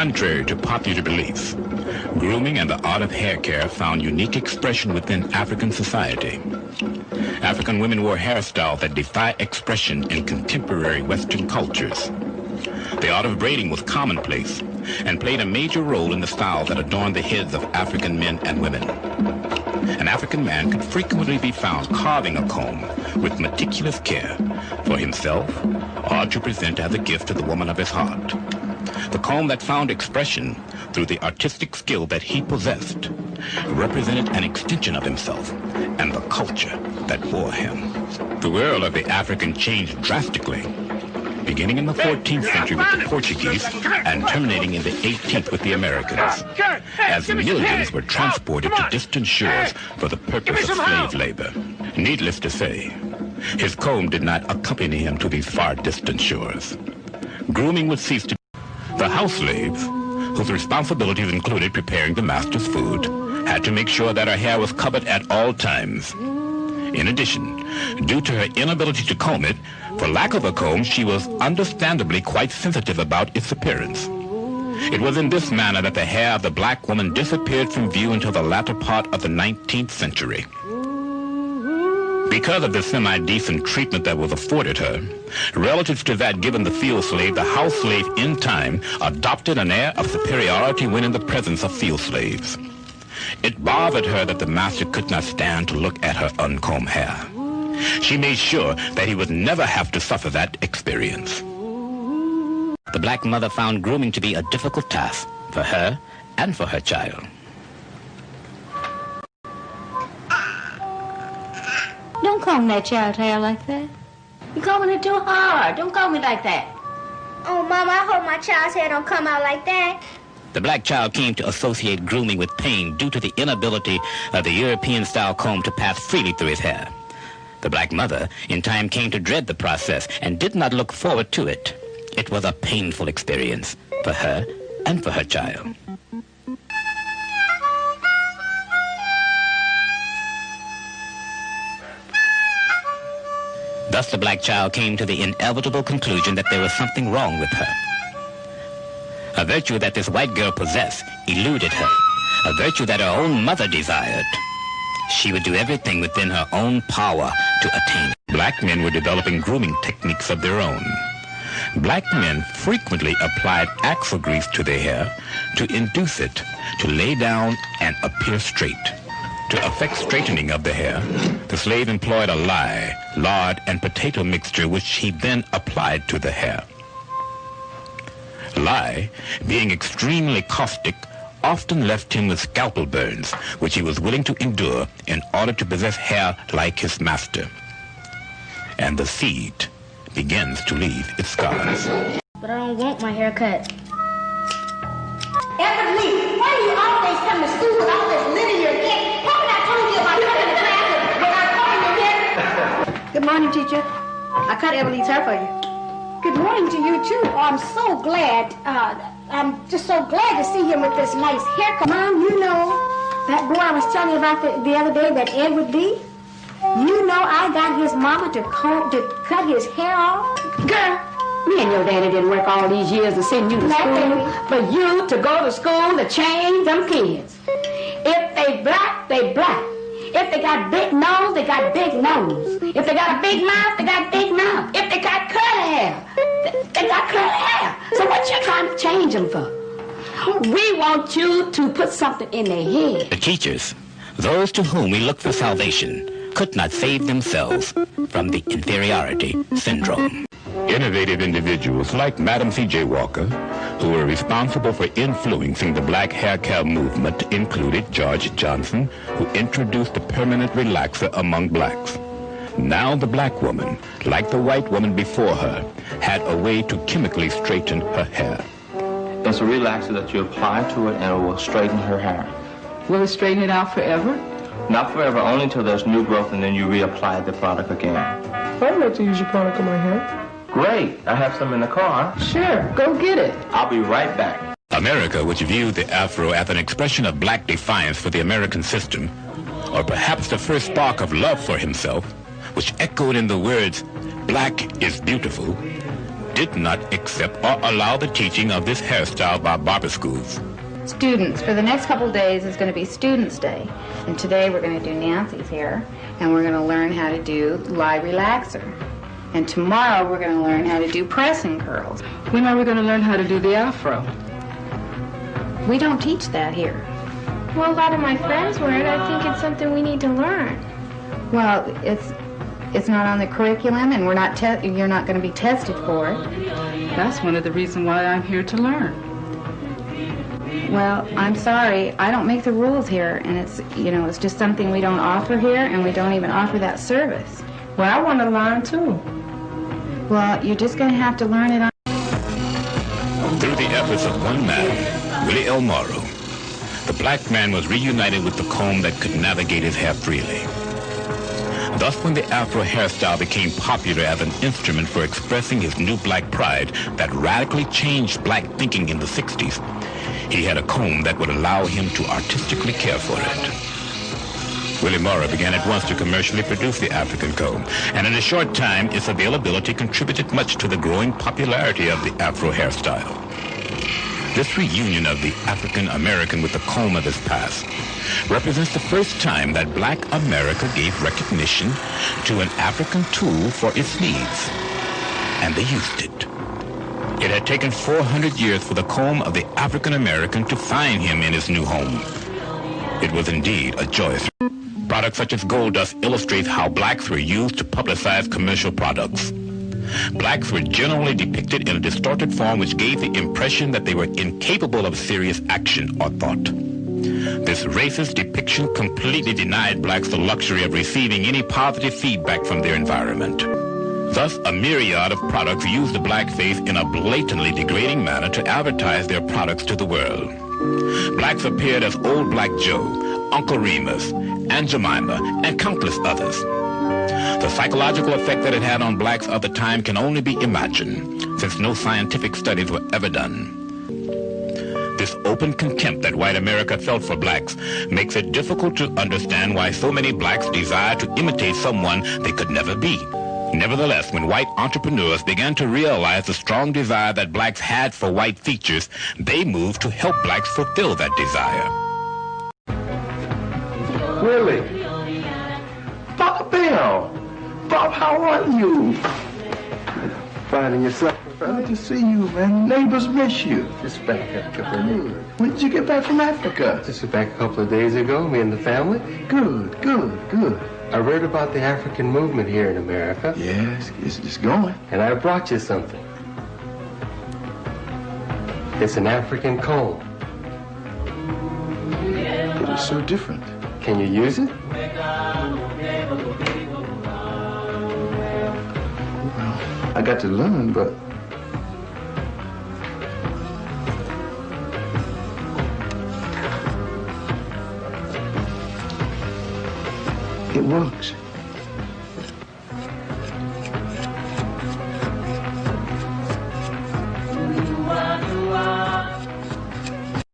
Contrary to popular belief, grooming and the art of hair care found unique expression within African society. African women wore hairstyles that defy expression in contemporary Western cultures. The art of braiding was commonplace and played a major role in the styles that adorned the heads of African men and women. An African man could frequently be found carving a comb with meticulous care for himself or to present as a gift to the woman of his heart. The comb that found expression through the artistic skill that he possessed represented an extension of himself and the culture that bore him. The world of the African changed drastically, beginning in the 14th century with the Portuguese and terminating in the 18th with the Americans, as millions were transported to distant shores for the purpose of slave labor. Needless to say, his comb did not accompany him to these far distant shores. Grooming would cease to the house slaves, whose responsibilities included preparing the master's food, had to make sure that her hair was covered at all times. In addition, due to her inability to comb it, for lack of a comb, she was understandably quite sensitive about its appearance. It was in this manner that the hair of the black woman disappeared from view until the latter part of the 19th century. Because of the semi-decent treatment that was afforded her, relative to that given the field slave, the house slave in time adopted an air of superiority when in the presence of field slaves. It bothered her that the master could not stand to look at her uncombed hair. She made sure that he would never have to suffer that experience. The black mother found grooming to be a difficult task for her and for her child. Don't comb that child's hair like that. You're combing it too hard. Don't comb it like that. Oh, Mama, I hope my child's hair don't come out like that. The black child came to associate grooming with pain due to the inability of the European-style comb to pass freely through his hair. The black mother, in time, came to dread the process and did not look forward to it. It was a painful experience for her and for her child. Thus the black child came to the inevitable conclusion that there was something wrong with her. A virtue that this white girl possessed eluded her, a virtue that her own mother desired. She would do everything within her own power to attain it. Black men were developing grooming techniques of their own. Black men frequently applied axle grease to their hair to induce it to lay down and appear straight. To effect straightening of the hair, the slave employed a lye, lard, and potato mixture which he then applied to the hair. Lye, being extremely caustic, often left him with scalpel burns, which he was willing to endure in order to possess hair like his master. And the seed begins to leave its scars. But I don't want my hair cut. Everly, why do you always come to school with all this lint in your hair? Haven't I told you about cutting the class without combing your hair? Good morning, teacher. I cut Evelyn's hair for you. Good morning to you, too. Oh, I'm so glad. I'm just so glad to see him with this nice haircut. Mom, you know, that boy I was telling you about the other day, that Edward B., you know I got his mama to cut his hair off? Girl, me and your daddy didn't work all these years to send you to school, for you to go to school to change them kids. If they black, they black. If they got big nose, they got big nose. If they got a big mouth, they got big mouth. If they got curly hair, they got curly hair. So what you trying to change them for? We want you to put something in their head. The teachers, those to whom we look for salvation, could not save themselves from the inferiority syndrome. Innovative individuals like Madam C.J. Walker, who were responsible for influencing the black hair care movement, included George Johnson, who introduced the permanent relaxer among blacks. Now the black woman, like the white woman before her, had a way to chemically straighten her hair. It's a relaxer that you apply to it and it will straighten her hair. Will it straighten it out forever? Not forever, only until there's new growth and then you reapply the product again. I'd like to use your product on my hair. Great, I have some in the car. Sure, go get it. I'll be right back. America, which viewed the Afro as an expression of black defiance for the American system, or perhaps the first spark of love for himself, which echoed in the words, "Black is beautiful," did not accept or allow the teaching of this hairstyle by barber schools. Students, for the next couple of days is going to be Students' Day. And today we're going to do Nancy's hair, and we're going to learn how to do lie relaxer. And tomorrow we're going to learn how to do press and curls. When are we going to learn how to do the afro? We don't teach that here. Well, a lot of my friends were, and I think it's something we need to learn. Well, it's not on the curriculum, and you're not going to be tested for it. That's one of the reasons why I'm here to learn. Well, I'm sorry, I don't make the rules here, and it's just something we don't offer here, and we don't even offer that service. Well, I want to learn too. Well, you're just going to have to learn it on... Through the efforts of one man, Willie Morrow, the black man was reunited with the comb that could navigate his hair freely. Thus, when the Afro hairstyle became popular as an instrument for expressing his new black pride that radically changed black thinking in the 60s, he had a comb that would allow him to artistically care for it. Willie Morrow began at once to commercially produce the African comb, and in a short time, its availability contributed much to the growing popularity of the Afro hairstyle. This reunion of the African American with the comb of his past represents the first time that black America gave recognition to an African tool for its needs, and they used it. It had taken 400 years for the comb of the African American to find him in his new home. It was indeed a joyous. Products such as gold dust illustrate how blacks were used to publicize commercial products. Blacks were generally depicted in a distorted form which gave the impression that they were incapable of serious action or thought. This racist depiction completely denied blacks the luxury of receiving any positive feedback from their environment. Thus, a myriad of products used the black face in a blatantly degrading manner to advertise their products to the world. Blacks appeared as Old Black Joe, Uncle Remus, Aunt Jemima, and countless others. The psychological effect that it had on blacks of the time can only be imagined, since no scientific studies were ever done. This open contempt that white America felt for blacks makes it difficult to understand why so many blacks desire to imitate someone they could never be. Nevertheless, when white entrepreneurs began to realize the strong desire that blacks had for white features, they moved to help blacks fulfill that desire. Willie. Bob Bell. Bob, how are you? Finding yourself. Glad to see you, man. Neighbors miss you. Just back a couple of days. When did you get back from Africa? Just back a couple of days ago, me and the family. Good, good, good. I read about the African movement here in America. Yes, it's going. And I brought you something. It's an African comb. It is so different. Can you use it? Well, I got to learn, but it works.